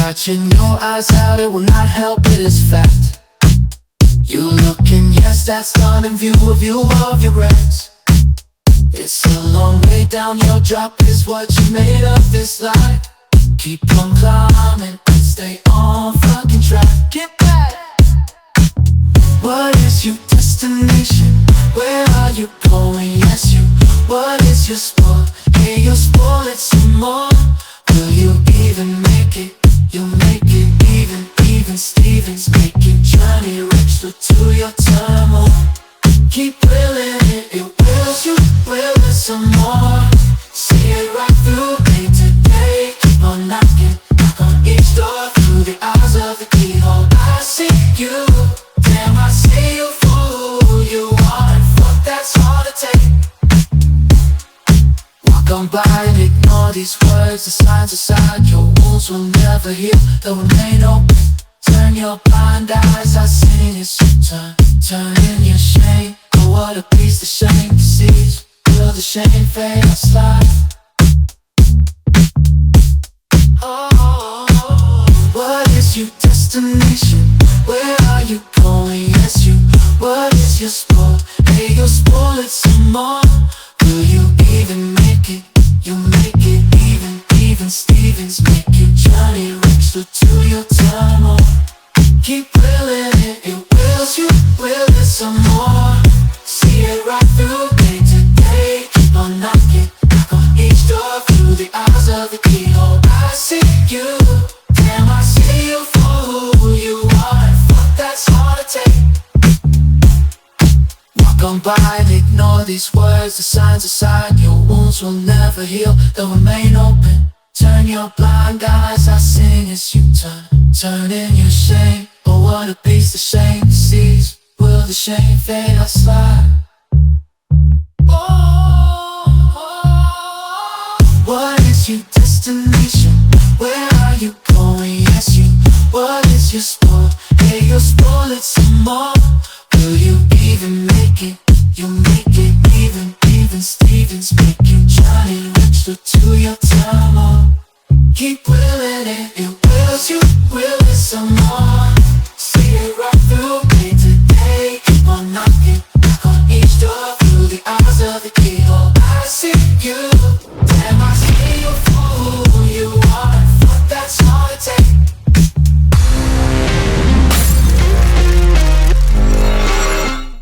Scratching your eyes out, it will not help, it is fact. You looking, yes, that's not in view of your regrets. It's a long way down, your drop is what you made of this life. Keep on climbing and stay on fucking track. Get back. What is your destination? Where are you going? Yes, you. What is your sport? Hey, you'll spoil it some more. Will you even make it? You'll make it even Stevens. Make your journey rich to your turmoil. Keep willing it, it wills you, will it some more. See it right through day to day. Keep on knocking, knock on each door through the eyes of the keyhole. I see you, damn I see you for who you are, and fuck that's hard to take. Walk on by and ignore these words, the signs aside. Your wounds will never heal, they'll remain open. Turn your blind eyes, I sing it's your turn. Turn in your shame, oh what a piece the shame sees. Will the shame fade or slide? Oh, what is your destination? Where are you going? Yes you. What is your sport? Hey, you'll spoil it some more. Will you even make it? You'll make it even Stevens. Make your journey rich to your turmoil. Keep willing it, it wills you, will it some more. See it right through day to day. Keep on knocking, knock on each door through the eyes of the keyhole. I see you, damn I see you for who you are, and fuck that's hard to take. Walk on by and ignore these words, the signs aside. Your wounds will never heal, they'll remain open. Turn your blind eyes, I sing as you turn. Turn in your shame, oh what a piece the shame sees. Will the shame fade or slide? Oh, what is your destination? Where are you going? Yes you. What is your sport? Hey, you'll spoil it some more.